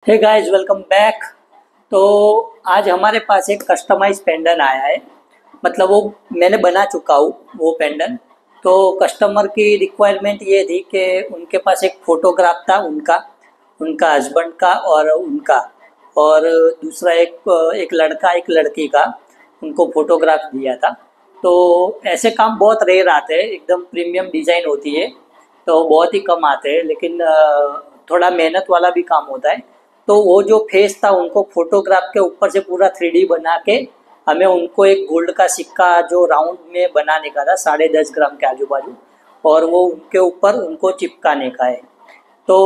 Hey guys, welcome back. तो आज हमारे पास एक कस्टमाइज पेंडन आया है। मतलब वो मैंने बना चुका हूँ वो पेंडन। तो कस्टमर की रिक्वायरमेंट ये थी कि उनके पास एक फोटोग्राफ था, उनका उनका हस्बैंड का और उनका, और दूसरा एक लड़का एक लड़की का, उनको फोटोग्राफ दिया था। तो ऐसे काम बहुत रेयर आते हैं, एकदम प्रीमियम डिज़ाइन होती है तो बहुत ही कम आते हैं, लेकिन थोड़ा मेहनत वाला भी काम होता है। तो वो जो फेस था उनको फोटोग्राफ के ऊपर से पूरा 3D बना के हमें उनको एक गोल्ड का सिक्का जो राउंड में बनाने का था, 10.5 ग्राम के आजू बाजू, और वो उनके ऊपर उनको चिपकाने का है। तो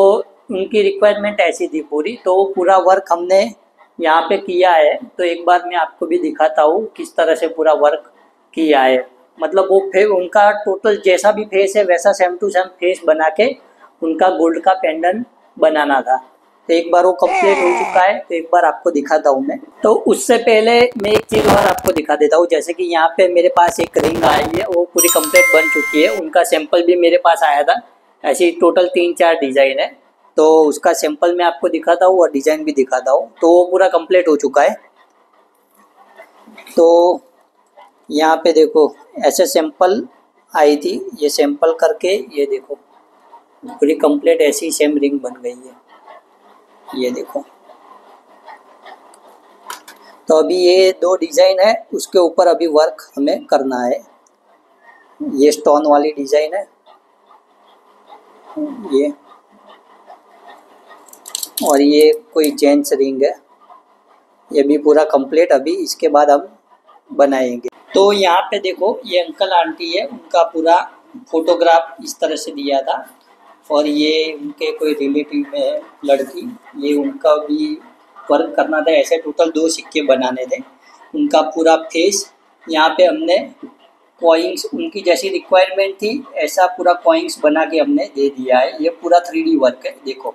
उनकी रिक्वायरमेंट ऐसी थी पूरी, तो पूरा वर्क हमने यहाँ पे किया है। तो एक बार मैं आपको भी दिखाता हूँ किस तरह से पूरा वर्क किया है। मतलब वो फे उनका टोटल जैसा भी फेस है वैसा सेम टू सेम फेस बना के उनका गोल्ड का पेंडन बनाना था। तो एक बार वो कंप्लीट हो चुका है, तो एक बार आपको दिखाता हूँ मैं। तो उससे पहले मैं एक चीज़ और आपको दिखा देता हूँ, जैसे कि यहाँ पे मेरे पास एक रिंग आई है, वो पूरी कंप्लीट बन चुकी है। उनका सैंपल भी मेरे पास आया था। ऐसी टोटल 3-4 डिज़ाइन है, तो उसका सैंपल मैं आपको दिखाता हूँ और डिज़ाइन भी दिखाता हूँ। तो वो पूरा कंप्लीट हो चुका है। तो यहाँ पे देखो, ऐसे सैंपल आई थी, ये सैंपल करके ये देखो पूरी कंप्लीट ऐसी सेम रिंग बन गई है, ये देखो। तो अभी ये 2 डिज़ाइन है, उसके ऊपर अभी वर्क हमें करना है। ये स्टोन वाली डिज़ाइन है ये, और ये कोई जेंट्स रिंग है। ये भी पूरा कंप्लीट अभी इसके बाद हम बनाएंगे। तो यहाँ पे देखो, ये अंकल आंटी है, उनका पूरा फोटोग्राफ इस तरह से दिया था। और ये उनके कोई रिलेटिव में है लड़की, ये उनका भी वर्क करना था। ऐसे टोटल 2 सिक्के बनाने थे, उनका पूरा फेस। यहाँ पे हमने कॉइन्स उनकी जैसी रिक्वायरमेंट थी ऐसा पूरा कॉइन्स बना के हमने दे दिया है। ये पूरा 3D वर्क है, देखो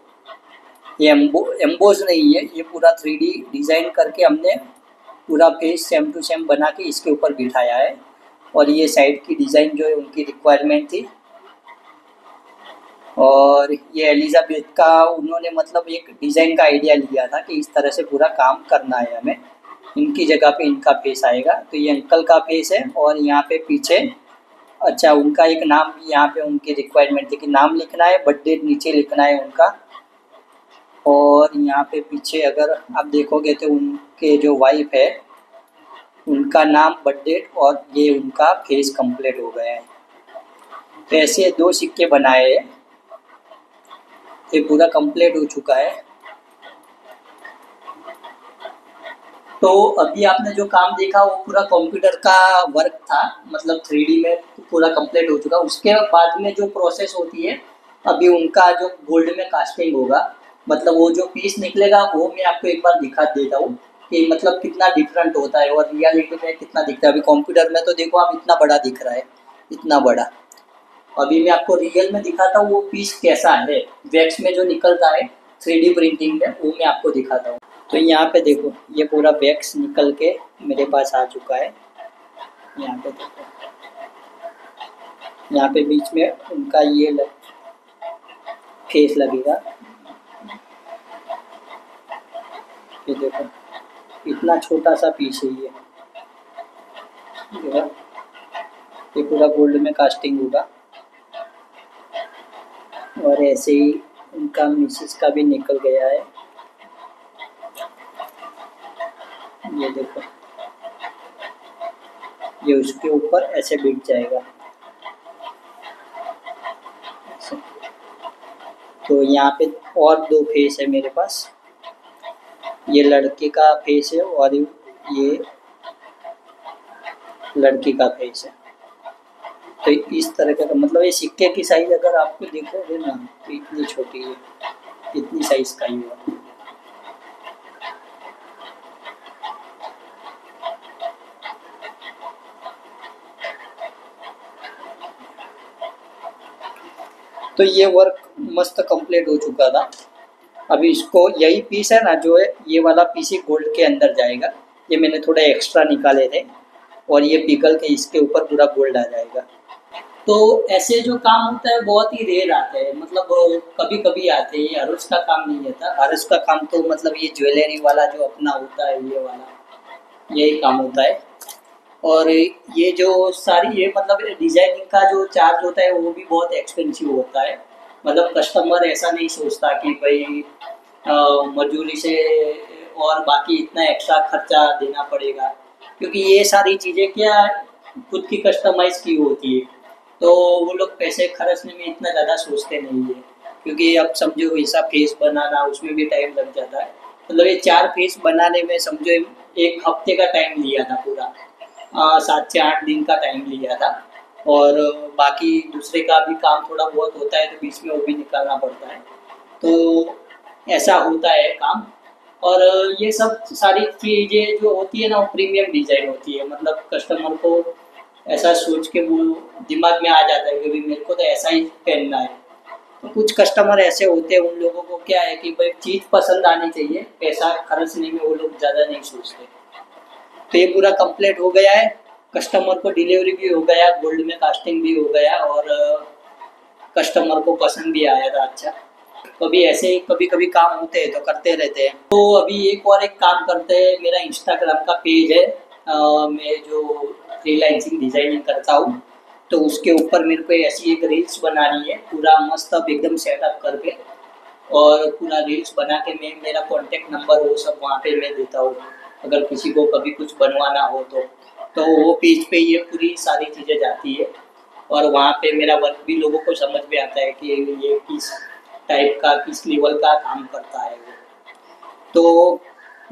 ये एम्बोज नहीं है, ये पूरा 3D डिज़ाइन करके हमने पूरा फेस सेम टू सेम बना के इसके ऊपर बिठाया है। और ये साइड की डिज़ाइन जो है उनकी रिक्वायरमेंट थी। और ये एलिजाबेथ का उन्होंने मतलब एक डिज़ाइन का आइडिया लिया था कि इस तरह से पूरा काम करना है हमें, इनकी जगह पे इनका फेस आएगा। तो ये अंकल का फेस है, और यहाँ पे पीछे अच्छा उनका एक नाम भी यहाँ पे उनकी रिक्वायरमेंट थी कि नाम लिखना है, बर्थडे नीचे लिखना है उनका। और यहाँ पे पीछे अगर आप देखोगे तो उनके जो वाइफ है उनका नाम, बर्थडे और ये उनका फेस कंप्लीट हो गया है। तो ऐसे 2 सिक्के बनाए हैं, ये पूरा कंप्लीट हो चुका है। तो अभी आपने जो काम देखा वो पूरा कंप्यूटर का वर्क था, मतलब 3D में पूरा कंप्लीट हो चुका। उसके बाद में जो प्रोसेस होती है, अभी उनका जो गोल्ड में कास्टिंग होगा, मतलब वो जो पीस निकलेगा वो मैं आपको एक बार दिखा देता हूँ कि मतलब कितना डिफरेंट होता है और रियलिटी में कितना दिखता है। अभी कंप्यूटर में तो देखो आप इतना बड़ा दिख रहा है, इतना बड़ा। अभी मैं आपको रियल में दिखाता हूँ वो पीस कैसा है, वैक्स में जो निकलता है 3D प्रिंटिंग में, वो मैं आपको दिखाता हूँ। तो यहाँ पे देखो, ये पूरा वैक्स निकल के मेरे पास आ चुका है। यहाँ पे देखो, यहाँ पे बीच में उनका ये फेस लगेगा। ये देखो, इतना छोटा सा पीस है ये देखो। ये पूरा गोल्ड में कास्टिंग होगा। और ऐसे ही उनका मिसेस का भी निकल गया है, ये देखो। ये उसके ऊपर ऐसे बिक जाएगा। तो यहाँ पे और 2 फेस है मेरे पास, ये लड़के का फेस है और ये लड़की का फेस है। तो इस तरह का मतलब ये सिक्के की साइज अगर आपको देखोगे ना तो इतनी छोटी है, इतनी साइज का ही है। तो ये वर्क मस्त कंप्लीट हो चुका था। अभी इसको यही पीस है ना, जो है ये वाला पीस ही गोल्ड के अंदर जाएगा। ये मैंने थोड़ा एक्स्ट्रा निकाले थे और ये पिघल के इसके ऊपर पूरा गोल्ड आ जाएगा। तो ऐसे जो काम होता है बहुत ही रेयर आते हैं, मतलब कभी कभी आते हैं, ये हर रोज का काम नहीं होता। हर रोज का काम तो मतलब ये ज्वेलरी वाला जो अपना होता है ये वाला यही काम होता है। और ये जो सारी ये मतलब डिजाइनिंग का जो चार्ज होता है वो भी बहुत एक्सपेंसिव होता है। मतलब कस्टमर ऐसा नहीं सोचता कि भाई मजदूरी से और बाकी इतना एक्स्ट्रा खर्चा देना पड़ेगा, क्योंकि ये सारी चीज़ें क्या खुद की कस्टमाइज की होती है, तो वो लोग पैसे खर्चने में इतना ज़्यादा सोचते नहीं है। क्योंकि अब समझो ऐसा फेस बनाना उसमें भी टाइम लग जाता है। मतलब ये 4 फेस बनाने में समझो 1 हफ्ते का टाइम लिया था पूरा, 7 से 8 दिन का टाइम लिया था। और बाकी दूसरे का भी काम थोड़ा बहुत होता है तो बीच में वो भी निकालना पड़ता है, तो ऐसा होता है काम। और ये सब सारी चीज़ें जो होती है ना वो प्रीमियम डिज़ाइन होती है। मतलब कस्टमर को ऐसा सोच के वो दिमाग में आ जाता है कि भाई मेरे को तो ऐसा ही पहनना है। तो कुछ कस्टमर ऐसे होते हैं, उन लोगों को क्या है कि भाई चीज़ पसंद आनी चाहिए, पैसा खर्चने में वो लोग ज़्यादा नहीं सोचते। तो ये पूरा कंप्लीट हो गया है, कस्टमर को डिलीवरी भी हो गया, गोल्ड में कास्टिंग भी हो गया और कस्टमर को पसंद भी आया था अच्छा। तो अभी ऐसे ही कभी कभी काम होते हैं तो करते रहते हैं। तो अभी एक काम करते हैं, मेरा इंस्टाग्राम का पेज है, मैं जो फ्रीलांसिंग डिजाइनिंग करता हूँ, तो उसके ऊपर मेरे को ऐसी एक रील्स बनानी है, पूरा मस्त अब एकदम सेटअप करके। और पूरा रील्स बना के मैं मेरा कॉन्टेक्ट नंबर वो सब वहाँ पे मैं देता हूँ, अगर किसी को कभी कुछ बनवाना हो तो वो पेज पे ये पूरी सारी चीज़ें जाती है। और वहाँ पे मेरा वर्क भी लोगों को समझ में आता है कि ये किस टाइप का किस लेवल का काम करता है वो। तो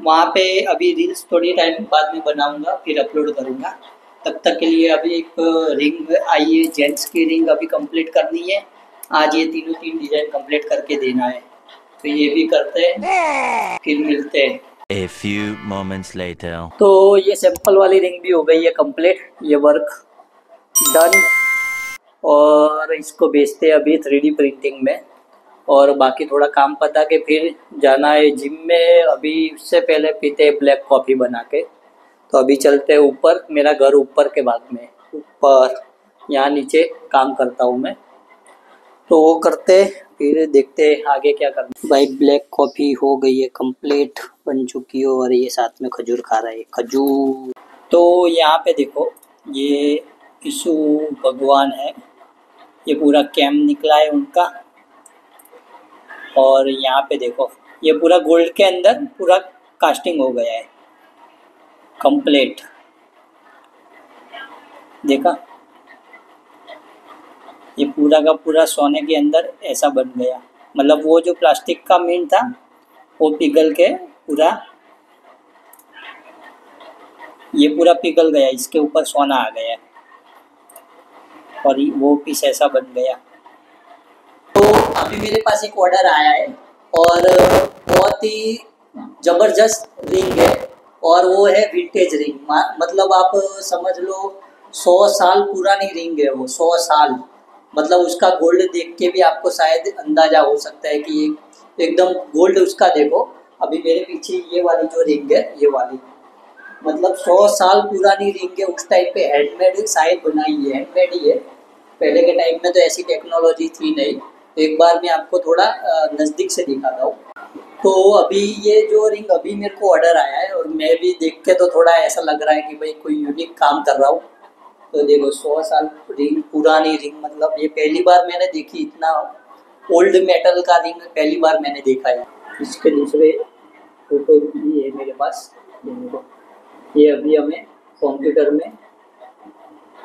वहाँ पे अभी रील्स थोड़ी टाइम बाद में बनाऊंगा, फिर अपलोड करूँगा। तब तक के लिए अभी एक रिंग आई है, जेंट्स की रिंग अभी कंप्लीट करनी है। आज ये तीन डिज़ाइन कंप्लीट करके देना है, तो ये भी करते हैं, फिर मिलते हैं। A few moments later. तो ये सैंपल वाली रिंग भी हो गई है कंप्लीट, ये वर्क डन। और इसको भेजते हैं अभी 3D प्रिंटिंग में, और बाकी थोड़ा काम पता के फिर जाना है जिम में। अभी उससे पहले पीते हैं ब्लैक कॉफ़ी बना के। तो अभी चलते हैं ऊपर, मेरा घर ऊपर के भाग में, ऊपर यहाँ नीचे काम करता हूँ मैं, तो वो करते फिर देखते हैं आगे क्या करना। भाई ब्लैक कॉफ़ी हो गई है कंप्लीट, बन चुकी है, और ये साथ में खजूर खा रहा है, खजूर। तो यहाँ पे देखो ये यीशु भगवान है, ये पूरा कैम्प निकला है उनका। और यहाँ पे देखो ये पूरा गोल्ड के अंदर पूरा कास्टिंग हो गया है कंप्लीट, देखा, ये पूरा का पूरा सोने के अंदर ऐसा बन गया। मतलब वो जो प्लास्टिक का मीन था वो पिघल के पूरा, ये पूरा पिघल गया, इसके ऊपर सोना आ गया और वो पीस ऐसा बन गया। तो अभी मेरे पास एक ऑर्डर आया है और बहुत ही ज़बरदस्त रिंग है, और वो है विंटेज रिंग। मतलब आप समझ लो 100 साल पुरानी रिंग है वो, 100 साल। मतलब उसका गोल्ड देख के भी आपको शायद अंदाजा हो सकता है कि एकदम गोल्ड उसका देखो। अभी मेरे पीछे ये वाली जो रिंग है, ये वाली मतलब 100 साल पुरानी रिंग है। उस टाइम पे हैंडमेड शायद बनाई है, हैंडमेड ही है। पहले के टाइम में तो ऐसी टेक्नोलॉजी थी नहीं। तो एक बार मैं आपको थोड़ा नज़दीक से दिखाता हूँ। तो अभी ये जो रिंग अभी मेरे को ऑर्डर आया है, और मैं भी देख के तो थोड़ा ऐसा लग रहा है कि भाई कोई यूनिक काम कर रहा हूँ। तो देखो 100 साल रिंग, पुरानी रिंग, मतलब ये पहली बार मैंने देखी, इतना ओल्ड मेटल का रिंग पहली बार मैंने देखा है। इसके दूसरे फोटो भी है मेरे पास, देखो ये अभी हमें कंप्यूटर में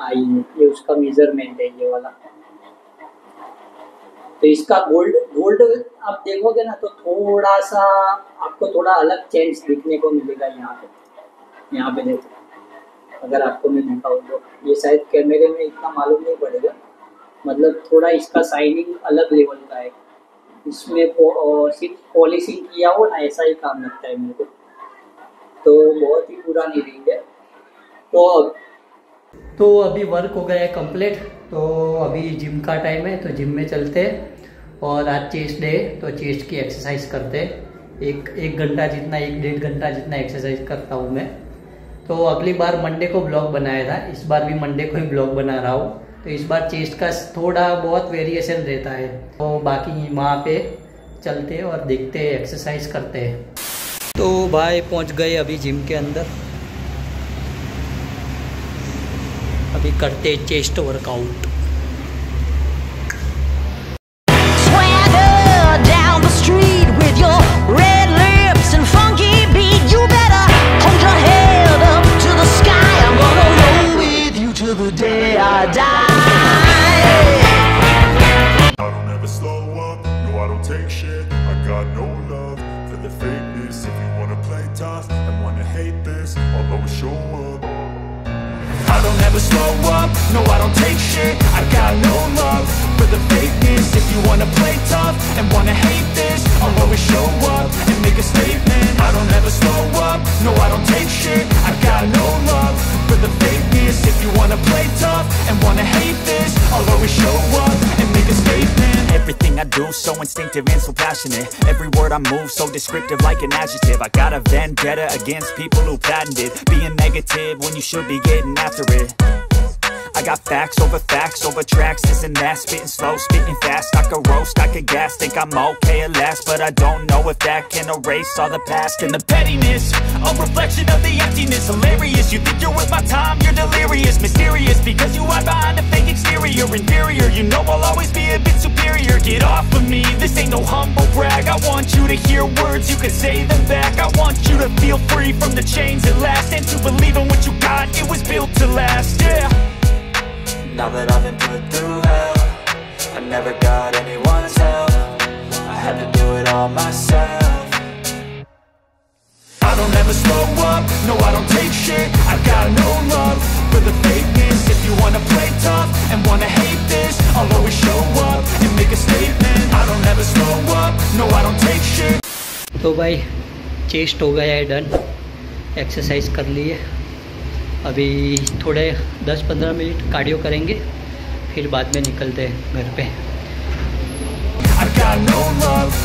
आई है, ये उसका मेजरमेंट है ये वाला। तो इसका गोल्ड आप देखोगे ना तो थोड़ा सा आपको थोड़ा अलग चेंज दिखने को मिलेगा। यहाँ पे देखो, अगर आपको मैं दिखाऊँ तो ये शायद कैमरे में इतना मालूम नहीं पड़ेगा, मतलब थोड़ा इसका शाइनिंग अलग लेवल का है। इसमें सिर्फ पॉलिशिंग किया हो ना, ऐसा ही काम लगता है मेरे को। तो बहुत ही पुरानी रिंग है। तो अभी वर्क हो गया है कंप्लीट। तो अभी जिम का टाइम है, तो जिम में चलते हैं। और आज चेस्ट डे है, तो चेस्ट की एक्सरसाइज करते हैं। एक घंटा जितना, 1-1.5 घंटा जितना एक्सरसाइज करता हूँ मैं। तो अगली बार मंडे को ब्लॉग बनाया था, इस बार भी मंडे को ही ब्लॉग बना रहा हूँ। तो इस बार चेस्ट का थोड़ा बहुत वेरिएशन रहता है, तो बाकी वहाँ पे चलते और देखते हैं, एक्सरसाइज करते हैं। तो भाई पहुँच गए अभी जिम के अंदर, अभी करते हैं chest workout. I don't ever slow up, no I don't take shit. I got no love for the fakeness. If you wanna play tough and wanna hate this, I'll always show up and make a statement. I don't ever slow up, no I don't take shit. I got no love for the fakeness. If you wanna play tough and wanna hate this, I'll always show up and make a statement. Everything I do so instinctive and so passionate. Every word I move so descriptive like an adjective. I got a vendetta against people who patented being negative when you should be getting after it. I got facts over tracks, this and that. Spitting slow, spitting fast. I could roast, I could gas. Think I'm okay at last, but I don't know if that can erase all the past. And the pettiness, a reflection of the emptiness. Hilarious, you think you're worth my time, you're delirious. Mysterious, because you hide behind a fake exterior. Inferior, you know I'll always be a bit superior. Get off of me, this ain't no humble brag. I want you to hear words, you can say them back. I want you to feel free from the chains at last, and to believe in what you got, it was built to last, yeah. Now that I've been put through hell, I never got anyone's help. I had to do it all myself. I don't ever slow up, no I don't take shit. I got no love for the fakeness. If you wanna play tough and wanna hate this, I'll always show up and make a statement. I don't ever slow up, no I don't take shit. तो भाई chest हो गया है done, exercise कर लिए। अभी थोड़े 10-15 minute cardio करेंगे, फिर बाद में निकलते हैं घर पे। I got no love